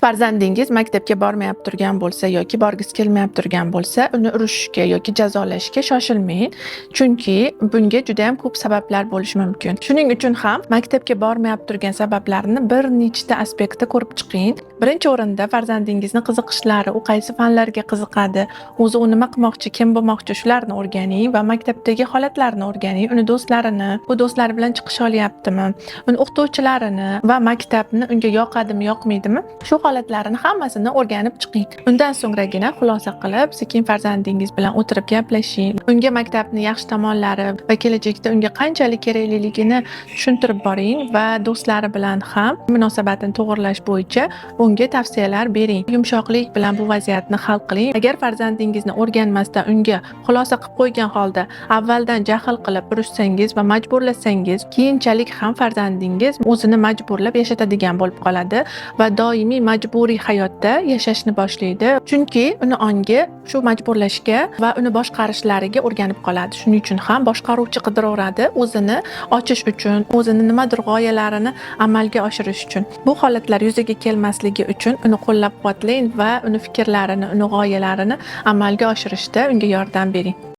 Farzandingiz maktabga bormayib turgan bo'lsa yoki borgisi kelmayib turgan bo'lsa, uni urishga yoki jazolashga shoshilmang, chunki bunga juda ham ko'p sabablar bo'lishi mumkin. Shuning uchun ham maktabga bormayib turgan sabablarni bir nechta aspektda ko'rib chiqing. Birinchi o'rinda farzandingizni qiziqishlari, u qaysi fanlarga qiziqadi, o'zi u nima qilmoqchi, kim bo'lmoqchi, shularni o'rganing va maktabdagi holatlarni o'rganing, uni do'stlarini, u do'stlari bilan chiqish olyaptimi, uni o'qituvchilarini va maktabni unga yoqadimi, yoqmaydimi, shu holatlarini hammasini o'rganib chiqing. Undan so'ngragina xulosa qilib, sekin farzandingiz bilan o'tirib gaplashing. Unga maktabning yaxshi tomonlari va kelajakda unga qanchalik kerakligini tushuntirib boring va do'stlari bilan ham munosabatini to'g'irlash bo'yicha unga tavsiyalar bering. Yumshoqlik bilan bu vaziyatni hal qiling. Agar farzandingizni o'rganmasdan unga xulosa qilib qo'ygan holda avvaldan jahl qilib urishsangiz va majburlasangiz, keyinchalik ham farzandingiz o'zini majburlab yashatadigan bo'lib qoladi va doimiy majburiy hayotda yashashni boshlaydi. Chunki uni ongi shu majburlashga va uni boshqarishlariga o'rganib qoladi. Shuning uchun ham boshqaruvchi qidiraveradi, o'zini ochish uchun, o'zini nimadir g'oyalarini amalga oshirish uchun. Bu holatlar yuzaga kelmasligi uchun uni qo'llab-quvvatlang va uni fikrlarini, uni g'oyalarini amalga oshirishda unga yordam bering.